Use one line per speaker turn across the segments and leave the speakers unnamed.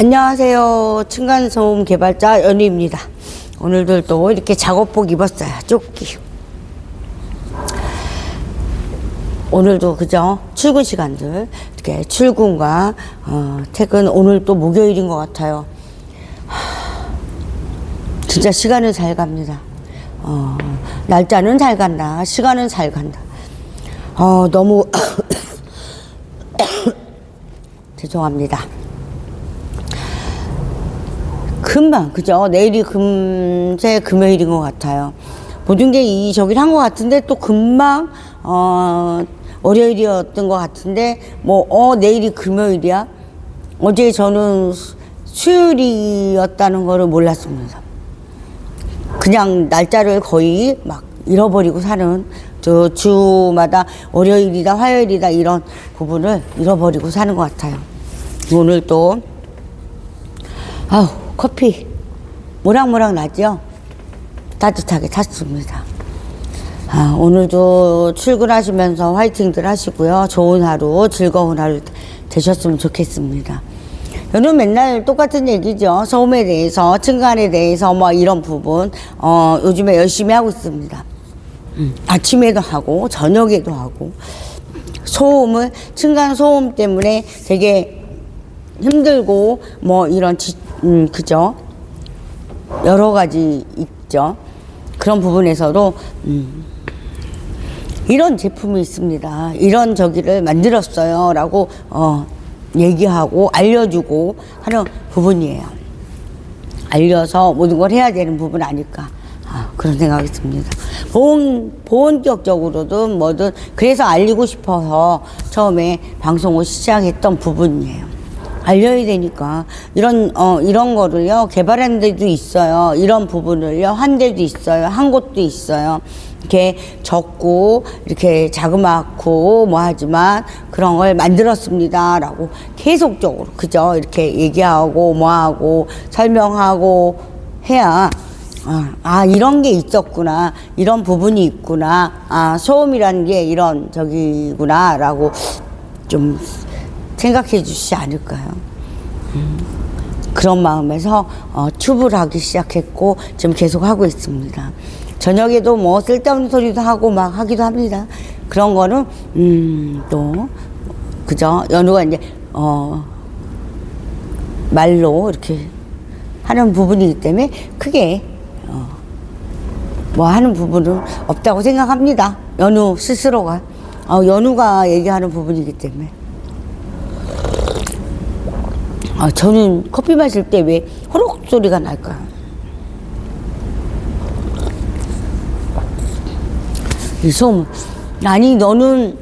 안녕하세요. 층간소음 개발자 연희입니다. 오늘도 또 이렇게 작업복 입었어요. 조끼. 오늘도 그죠? 출근 시간들 이렇게 출근과 퇴근. 오늘 또 목요일인 것 같아요. 진짜 시간은 잘 갑니다. 날짜는 잘 간다. 시간은 잘 간다. 너무 죄송합니다. 금방 그죠? 내일이 금세 금요일인 것 같아요. 모든 게 저기를 한 것 같은데 또 금방 월요일이었던 것 같은데 내일이 금요일이야? 어제 저는 수요일이었다는 거를 몰랐습니다. 그냥 날짜를 거의 막 잃어버리고 사는, 저 주마다 월요일이다 화요일이다 이런 부분을 잃어버리고 사는 것 같아요. 오늘 또 커피 모락모락 나죠? 따뜻하게 탔습니다. 오늘도 출근하시면서 화이팅들 하시고요. 좋은 하루, 즐거운 하루 되셨으면 좋겠습니다. 저는 맨날 똑같은 얘기죠. 소음에 대해서, 층간에 대해서 이런 부분 요즘에 열심히 하고 있습니다. 아침에도 하고 저녁에도 하고. 소음을, 층간 소음 때문에 되게 힘들고 이런 그죠? 여러 가지 있죠. 그런 부분에서도 이런 제품이 있습니다. 이런 저기를 만들었어요 라고 얘기하고 알려주고 하는 부분이에요. 알려서 모든 걸 해야 되는 부분 아닐까, 그런 생각이 듭니다. 본격적으로든 뭐든 그래서 알리고 싶어서 처음에 방송을 시작했던 부분이에요. 알려야 되니까. 이런 거를요, 개발한 데도 있어요. 이런 부분을요, 한 데도 있어요. 한 곳도 있어요. 이렇게 적고, 이렇게 자그맣고, 하지만 그런 걸 만들었습니다. 라고 계속적으로, 그죠? 이렇게 얘기하고, 하고, 설명하고 해야, 이런 게 있었구나. 이런 부분이 있구나. 소음이라는 게 이런 저기구나. 라고 좀 생각해 주시지 않을까요? 그런 마음에서 튜브를 하기 시작했고 지금 계속 하고 있습니다. 저녁에도 쓸데없는 소리도 하고 막 하기도 합니다. 그런 거는 또 그죠? 연우가 이제 말로 이렇게 하는 부분이기 때문에 크게 하는 부분은 없다고 생각합니다. 연우 스스로가 연우가 얘기하는 부분이기 때문에. 저는 커피 마실 때 왜 호록 소리가 날까요? 이 소음. 아니, 너는,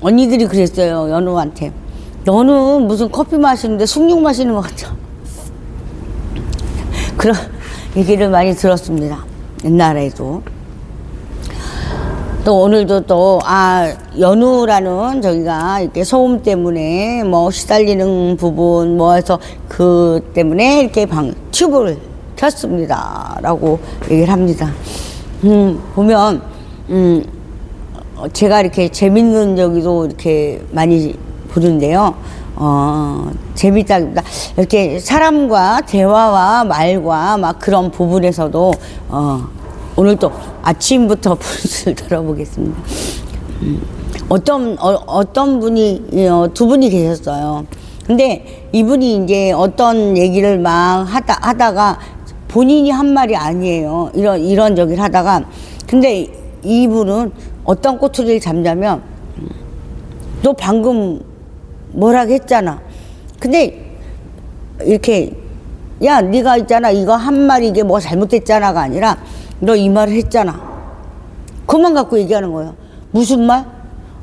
언니들이 그랬어요, 연우한테. 너는 무슨 커피 마시는데 숭늉 마시는 것 같아. 그런 얘기를 많이 들었습니다. 옛날에도. 또 오늘도 연우라는 저기가 이렇게 소음 때문에 시달리는 부분 해서 그 때문에 이렇게 튜브를 켰습니다. 라고 얘기를 합니다. 보면, 제가 이렇게 재밌는 저기도 이렇게 많이 보는데요. 재밌다기보다 이렇게 사람과 대화와 말과 막 그런 부분에서도, 오늘 또 아침부터 분을 들어보겠습니다. 어떤 분이, 두 분이 계셨어요. 근데 이분이 이제 어떤 얘기를 막 하다가 본인이 한 말이 아니에요. 이런 저기를 하다가. 근데 이분은 어떤 꼬투리를 잡냐면, 너 방금 뭐라고 했잖아. 근데 이렇게, 야, 네가 있잖아. 이거 한 말이 이게 잘못됐잖아가 아니라, 너 이 말을 했잖아. 그만 갖고 얘기하는 거예요. 무슨 말?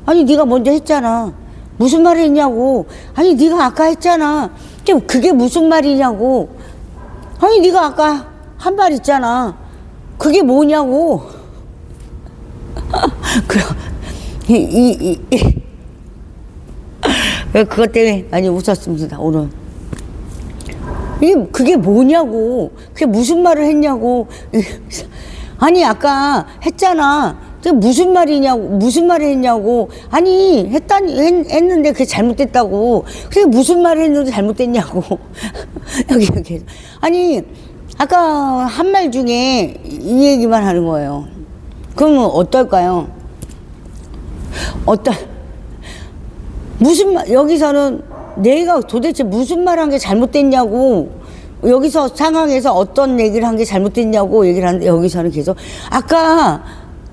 아니, 네가 먼저 했잖아. 무슨 말을 했냐고. 아니, 네가 아까 했잖아. 그게 무슨 말이냐고. 아니, 네가 아까 한 말 있잖아. 그게 뭐냐고. 그것 때문에 많이 웃었습니다, 오늘. 그게 뭐냐고. 그게 무슨 말을 했냐고. 아니, 아까 했잖아. 그게 무슨 말이냐고, 무슨 말을 했냐고. 아니, 했는데 그게 잘못됐다고. 그게 무슨 말을 했는데 잘못됐냐고. 여기. 아니, 아까 한 말 중에 이 얘기만 하는 거예요. 그러면 어떨까요? 무슨 말, 여기서는 내가 도대체 무슨 말 한 게 잘못됐냐고. 여기서 상황에서 어떤 얘기를 한 게 잘못됐냐고 얘기를 하는데 여기서는 계속 아까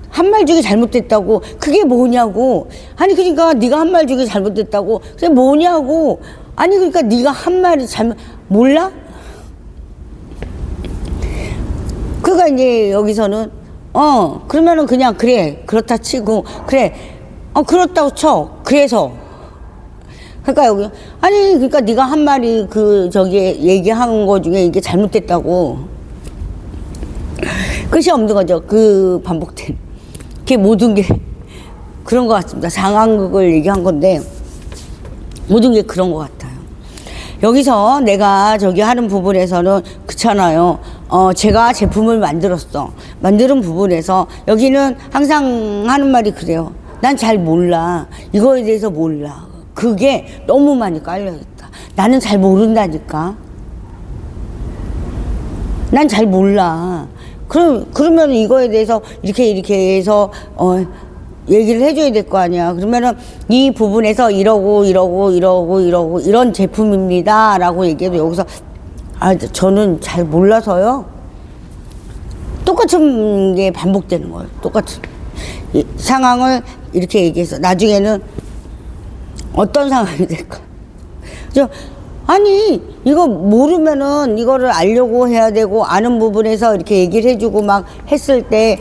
한 말 중에 잘못됐다고. 그게 뭐냐고. 아니 그러니까 네가 한 말 중에 잘못됐다고. 그게 뭐냐고. 아니 그러니까 네가 한 말이 몰라? 그러니까 이제 여기서는 그러면은 그냥 그래 그렇다 치고 그래 그렇다고 쳐. 그래서 그러니까 여기 아니 그러니까 네가 한 말이 저기 얘기한 거 중에 이게 잘못됐다고. 끝이 없는 거죠. 그 반복된 그게 모든 게 그런 것 같습니다. 상황극을 얘기한 건데 모든 게 그런 것 같아요. 여기서 내가 저기 하는 부분에서는 그렇잖아요. 제가 제품을 만드는 부분에서 여기는 항상 하는 말이 그래요. 난 잘 몰라. 이거에 대해서 몰라. 그게 너무 많이 깔려있다. 나는 잘 모른다니까. 난 잘 몰라. 그러면 이거에 대해서 이렇게 해서, 얘기를 해줘야 될 거 아니야. 그러면은 이 부분에서 이러고 이런 제품입니다. 라고 얘기해도 여기서, 저는 잘 몰라서요. 똑같은 게 반복되는 거예요. 똑같은. 이 상황을 이렇게 얘기해서 나중에는 어떤 상황이 될까? 아니, 이거 모르면은 이거를 알려고 해야 되고, 아는 부분에서 이렇게 얘기를 해주고 막 했을 때,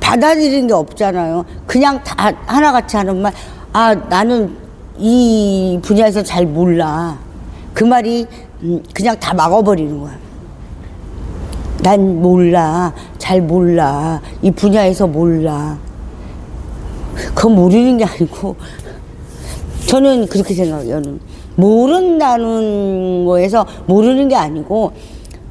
받아들이는 게 없잖아요. 그냥 다 하나같이 하는 말, 나는 이 분야에서 잘 몰라. 그 말이 그냥 다 막아버리는 거야. 난 몰라. 잘 몰라. 이 분야에서 몰라. 그건 모르는 게 아니고, 저는 그렇게 생각해요. 모른다는 거에서 모르는 게 아니고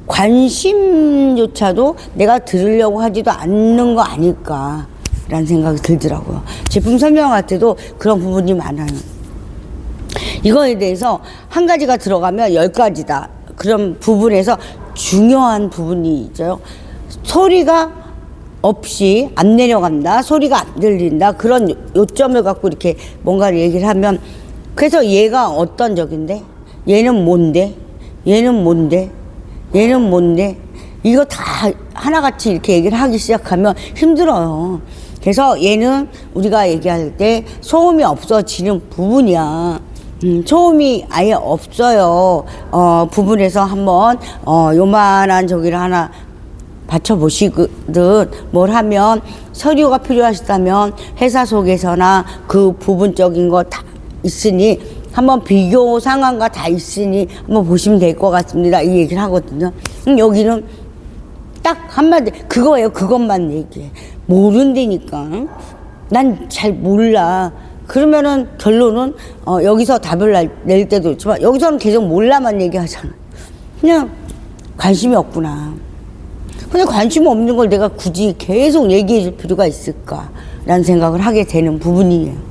관심조차도 내가 들으려고 하지도 않는 거 아닐까라는 생각이 들더라고요. 제품 설명할 때도 그런 부분이 많아요. 이거에 대해서 한 가지가 들어가면 10가지다. 그런 부분에서 중요한 부분이 있죠. 소리가 없이 안 내려간다. 소리가 안 들린다. 그런 요점을 갖고 이렇게 뭔가를 얘기를 하면 그래서 얘가 어떤 적인데? 얘는 뭔데? 얘는 뭔데? 얘는 뭔데? 이거 다 하나같이 이렇게 얘기를 하기 시작하면 힘들어요. 그래서 얘는 우리가 얘기할 때 소음이 없어지는 부분이야. 소음이 아예 없어요. 부분에서 한번 요만한 저기를 하나 받쳐보시든 뭘 하면 서류가 필요하시다면 회사 속에서나 그 부분적인 거 다 있으니 한번 비교 상황과 다 있으니 한번 보시면 될 것 같습니다. 이 얘기를 하거든요. 여기는 딱 한마디 그거예요. 그것만 얘기해. 모른다니까. 난 잘 몰라. 그러면은 결론은 여기서 답을 낼 때도 있지만 여기서는 계속 몰라만 얘기하잖아. 그냥 관심이 없구나. 근데 관심 없는 걸 내가 굳이 계속 얘기해 줄 필요가 있을까라는 생각을 하게 되는 부분이에요.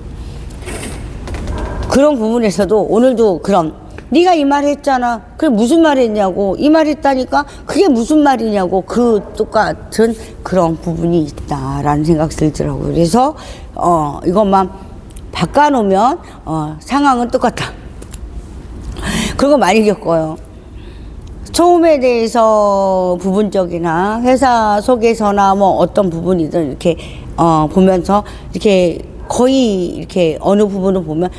그런 부분에서도 오늘도 그럼 네가 이 말 했잖아. 그래 무슨 말 했냐고. 이 말 했다니까 그게 무슨 말이냐고. 그 똑같은 그런 부분이 있다라는 생각이 들더라고요. 그래서 이것만 바꿔놓으면 상황은 똑같다. 그런 거 많이 겪어요. 소음에 대해서 부분적이나 회사 속에서나 뭐 어떤 부분이든 이렇게 보면서 이렇게 거의 이렇게 어느 부분을 보면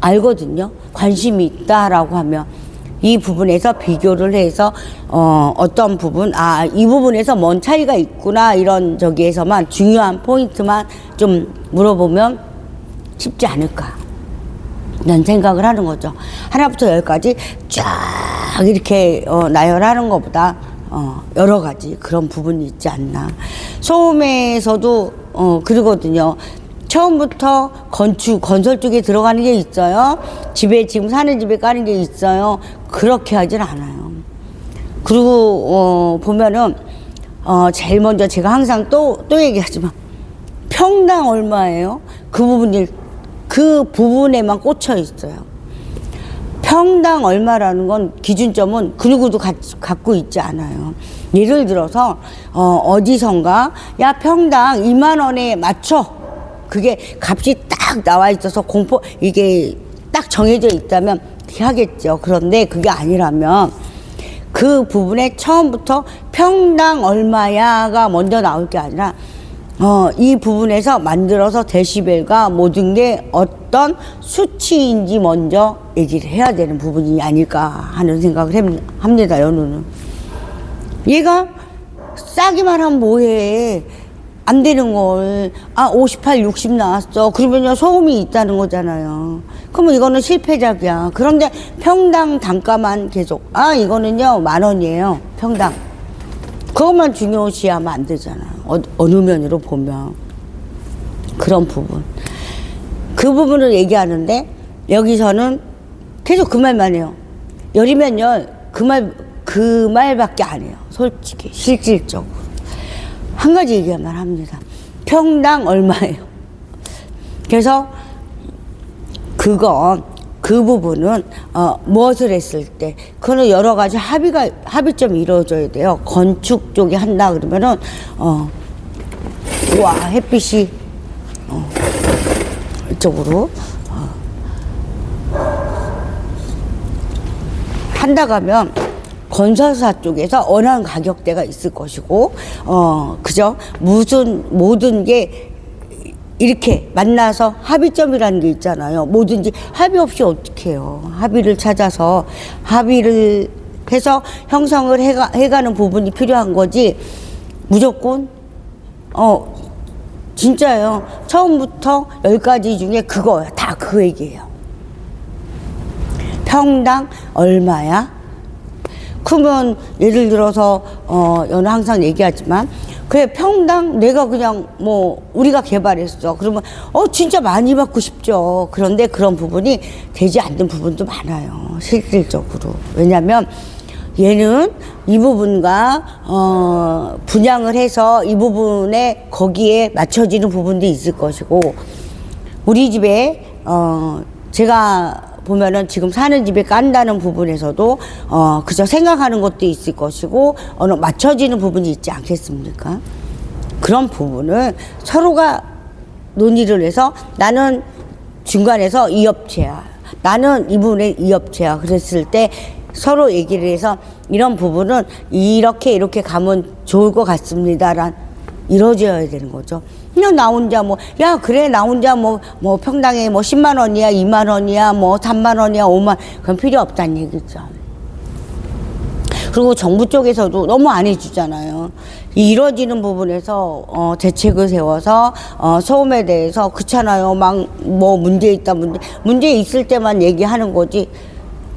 알거든요. 관심이 있다라고 하면 이 부분에서 비교를 해서 어떤 부분 이 부분에서 뭔 차이가 있구나 이런 저기에서만 중요한 포인트만 좀 물어보면 쉽지 않을까 이런 생각을 하는 거죠. 하나부터 10까지 쫙 이렇게 나열하는 것보다 여러 가지 그런 부분이 있지 않나. 소음에서도 그러거든요. 처음부터 건설 쪽에 들어가는 게 있어요. 집에 지금 사는 집에 까는 게 있어요. 그렇게 하진 않아요. 그리고 보면은 제일 먼저 제가 항상 또 얘기하지만 평당 얼마예요? 그 부분에만 꽂혀 있어요. 평당 얼마라는 건 기준점은 그 누구도 갖고 있지 않아요. 예를 들어서 어디선가 야 평당 2만 원에 맞춰. 그게 값이 딱 나와 있어서 이게 딱 정해져 있다면 하겠죠. 그런데 그게 아니라면 그 부분에 처음부터 평당 얼마야가 먼저 나올 게 아니라 이 부분에서 만들어서 데시벨과 모든 게 어떤 수치인지 먼저 얘기를 해야 되는 부분이 아닐까 하는 생각을 합니다. 연우는 얘가 싸기만 하면 뭐해. 안 되는 걸 58, 60 나왔어. 그러면요 소음이 있다는 거잖아요. 그러면 이거는 실패작이야. 그런데 평당 단가만 계속 이거는요 10,000원이에요. 평당. 그것만 중요시하면 안 되잖아요. 어느 면으로 보면 그런 부분. 그 부분을 얘기하는데 여기서는 계속 그 말만 해요. 열이면 열. 그 말밖에 안 해요. 솔직히 실질적으로. 한 가지 얘기만 합니다. 평당 얼마예요? 그래서 그 부분은 무엇을 했을 때 그거는 여러 가지 합의점이 이루어져야 돼요. 건축 쪽에 한다 그러면은 와 햇빛이 이쪽으로 한다 가면 건설사 쪽에서 원하는 가격대가 있을 것이고 그죠? 모든 게 이렇게 만나서 합의점이라는 게 있잖아요. 뭐든지 합의 없이 어떻게 해요. 합의를 찾아서 합의를 해서 형성을 해가는 부분이 필요한 거지. 무조건 진짜예요. 처음부터 10가지 중에 그거야. 다 그 얘기예요. 평당 얼마야? 그러면 예를 들어서 저는 항상 얘기하지만 그래 평당 내가 그냥 우리가 개발했어. 그러면 진짜 많이 받고 싶죠. 그런데 그런 부분이 되지 않는 부분도 많아요. 실질적으로. 왜냐하면 얘는 이 부분과 분양을 해서 이 부분에 거기에 맞춰지는 부분도 있을 것이고 우리 집에 제가 보면은 지금 사는 집에 깐다는 부분에서도 그저 생각하는 것도 있을 것이고 어느 맞춰지는 부분이 있지 않겠습니까? 그런 부분을 서로가 논의를 해서 나는 중간에서 이 업체야. 나는 이 부분에 이 업체야. 그랬을 때 서로 얘기를 해서 이런 부분은 이렇게 가면 좋을 것 같습니다란 이루어져야 되는 거죠. 그냥 나 혼자 야 그래 나 혼자 평당에 10만 원이야 2만 원이야 3만 원이야 5만 그건 필요 없다는 얘기죠. 그리고 정부 쪽에서도 너무 안 해주잖아요. 이루어지는 부분에서 대책을 세워서 소음에 대해서 그렇잖아요. 막 문제 있다 문제 있을 때만 얘기하는 거지.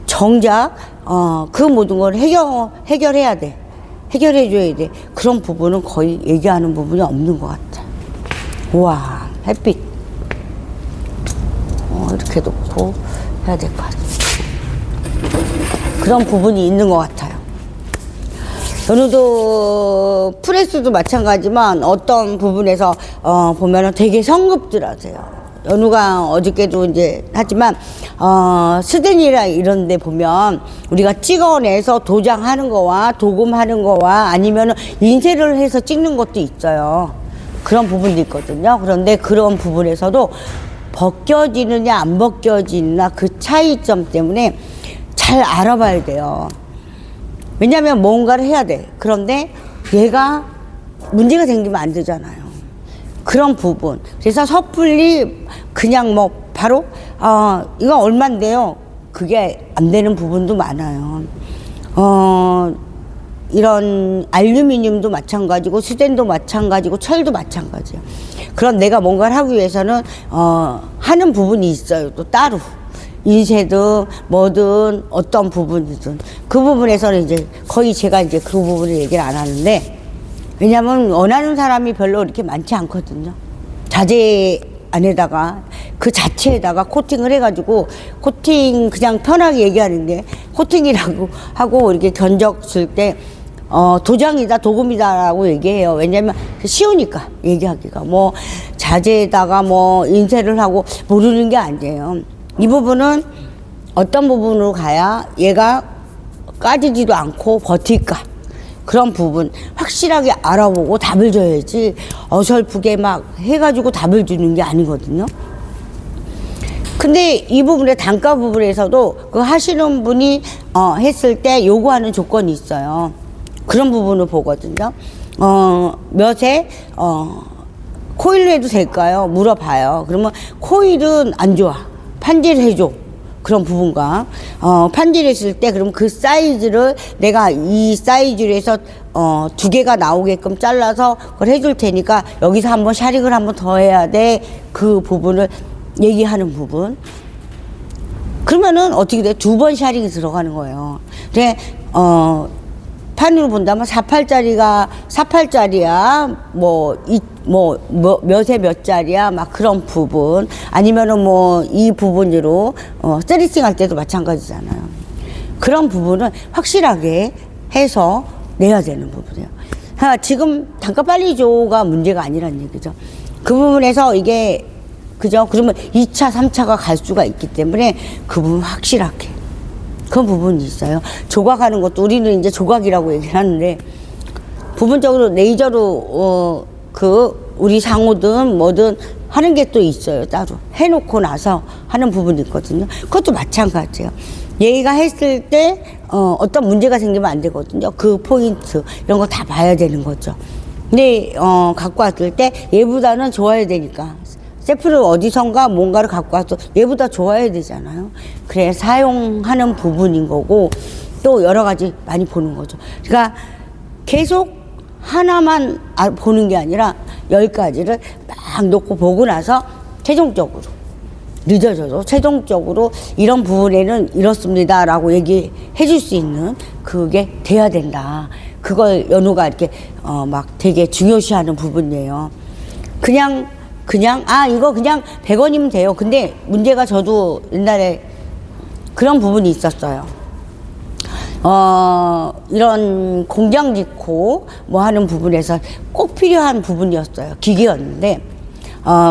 정작 그 모든 걸 해결해야 돼. 해결해줘야 돼. 그런 부분은 거의 얘기하는 부분이 없는 것 같아. 우와 햇빛 이렇게 놓고 해야 될 것 같아요. 그런 부분이 있는 것 같아요. 연우도 프레스도 마찬가지지만 어떤 부분에서 보면은 되게 성급들 하세요. 연우가 어저께도 이제 하지만 스댄이라 이런 데 보면 우리가 찍어내서 도장하는 거와 도금하는 거와 아니면은 인쇄를 해서 찍는 것도 있어요. 그런 부분도 있거든요. 그런데 그런 부분에서도 벗겨지느냐 안 벗겨지느냐 그 차이점 때문에 잘 알아봐야 돼요. 왜냐하면 뭔가를 해야 돼. 그런데 얘가 문제가 생기면 안 되잖아요. 그런 부분. 그래서 섣불리 그냥 바로 이거 얼만데요. 그게 안 되는 부분도 많아요. 이런 알루미늄도 마찬가지고 스텐도 마찬가지고 철도 마찬가지예요. 그럼 내가 뭔가를 하기 위해서는 하는 부분이 있어요. 또 따로 인쇄든 뭐든 어떤 부분이든 그 부분에서는 이제 거의 제가 이제 그 부분을 얘기를 안 하는데 왜냐하면 원하는 사람이 별로 이렇게 많지 않거든요. 자재 안에다가 그 자체에다가 코팅을 해가지고 코팅 그냥 편하게 얘기하는데 코팅이라고 하고 이렇게 견적 쓸 때 도장이다 도금이다라고 얘기해요. 왜냐면 쉬우니까 얘기하기가 자재에다가 뭐 인쇄를 하고 모르는 게 아니에요. 이 부분은 어떤 부분으로 가야 얘가 까지지도 않고 버틸까, 그런 부분 확실하게 알아보고 답을 줘야지 어설프게 막 해가지고 답을 주는 게 아니거든요. 근데 이 부분에 단가 부분에서도 그 하시는 분이 했을 때 요구하는 조건이 있어요. 그런 부분을 보거든요. 몇에 코일로 해도 될까요? 물어봐요. 그러면 코일은 안 좋아, 판지를 해줘. 그런 부분과 판지를 했을 때 그럼 그 사이즈를 내가 이 사이즈로 해서 두 개가 나오게끔 잘라서 그걸 해줄 테니까 여기서 한번 샤링을 한번 더 해야 돼. 그 부분을 얘기하는 부분. 그러면은 어떻게 돼? 2번 샤링이 들어가는 거예요. 근데 판으로 본다면 48짜리가 48짜리야, 몇에 몇 짜리야, 막 그런 부분. 아니면은 뭐 이 부분으로 세리싱 할 때도 마찬가지잖아요. 그런 부분은 확실하게 해서 내야 되는 부분이에요. 지금 단가 빨리 줘가 문제가 아니란 얘기죠. 그 부분에서 이게 그죠? 그러면 2차, 3차가 갈 수가 있기 때문에 그 부분 확실하게. 그런 부분이 있어요. 조각하는 것도 우리는 이제 조각이라고 얘기를 하는데, 부분적으로 레이저로, 우리 상호든 뭐든 하는 게 또 있어요. 따로. 해놓고 나서 하는 부분이 있거든요. 그것도 마찬가지예요. 얘가 했을 때, 어떤 문제가 생기면 안 되거든요. 그 포인트, 이런 거 다 봐야 되는 거죠. 근데, 갖고 왔을 때 얘보다는 좋아야 되니까. 셀프를 어디선가 뭔가를 갖고 와서 얘보다 좋아야 되잖아요. 그래 사용하는 부분인 거고, 또 여러 가지 많이 보는 거죠. 그러니까 계속 하나만 보는 게 아니라 10가지를 막 놓고 보고 나서 최종적으로, 늦어져도 최종적으로 이런 부분에는 이렇습니다 라고 얘기해 줄 수 있는 그게 돼야 된다. 그걸 연우가 이렇게 막 되게 중요시하는 부분이에요. 그냥 이거 그냥 100원이면 돼요. 근데 문제가 저도 옛날에 그런 부분이 있었어요. 이런 공장 짓고 뭐 하는 부분에서 꼭 필요한 부분이었어요. 기계였는데,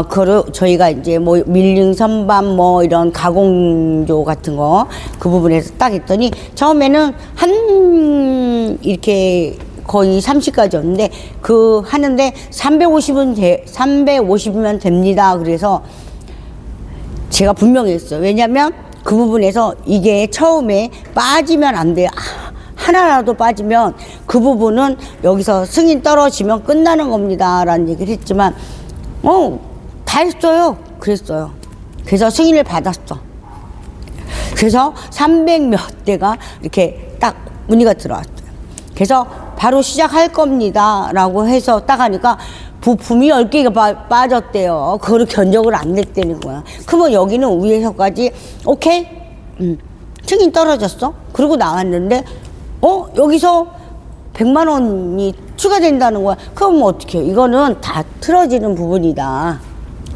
그거를 저희가 이제 뭐 밀링 선반 뭐 이런 가공조 같은 거 그 부분에서 딱 했더니 처음에는 이렇게 거의 30까지였는데 그 하는데 350이면 됩니다. 그래서 제가 분명히 했어요. 왜냐면 그 부분에서 이게 처음에 빠지면 안 돼요. 하나라도 빠지면 그 부분은 여기서 승인 떨어지면 끝나는 겁니다 라는 얘기를 했지만 다 했어요. 그랬어요. 그래서 승인을 받았어. 그래서 300 몇 대가 이렇게 딱 문의가 들어왔어요. 그래서 바로 시작할 겁니다 라고 해서 딱 하니까 부품이 10개가 빠졌대요. 그거를 견적을 안 냈다는 거야. 그러면 여기는 위에서까지 오케이? 승인 떨어졌어. 그러고 나왔는데 여기서 100만 원이 추가된다는 거야. 그럼 어떻게 해요? 이거는 다 틀어지는 부분이다.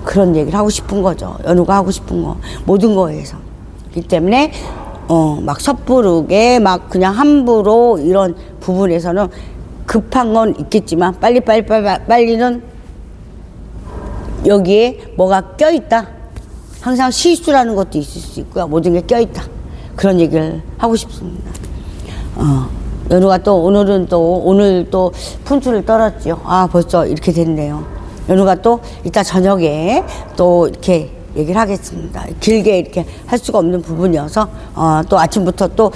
그런 얘기를 하고 싶은 거죠. 연우가 하고 싶은 거. 모든 거에서. 그렇기 때문에 막 섣부르게 막 그냥 함부로 이런 부분에서는 급한 건 있겠지만 빨리는 여기에 뭐가 껴있다. 항상 실수라는 것도 있을 수 있고요. 모든 게 껴있다. 그런 얘기를 하고 싶습니다. 연우가 또 오늘 또 푼투를 떨었죠. 벌써 이렇게 됐네요. 연우가 또 이따 저녁에 또 이렇게 얘기를 하겠습니다. 길게 이렇게 할 수가 없는 부분이어서 또 아침부터 또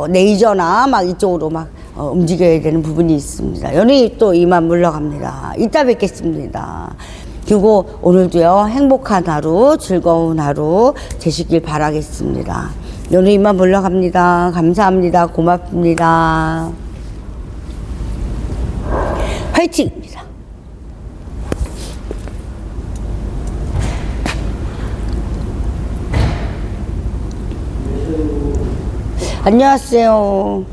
레이저나 막 이쪽으로 막 움직여야 되는 부분이 있습니다. 연우이 또 이만 물러갑니다. 이따 뵙겠습니다. 그리고 오늘도요 행복한 하루, 즐거운 하루 되시길 바라겠습니다. 연우 이만 물러갑니다. 감사합니다. 고맙습니다. 화이팅입니다. 안녕하세요.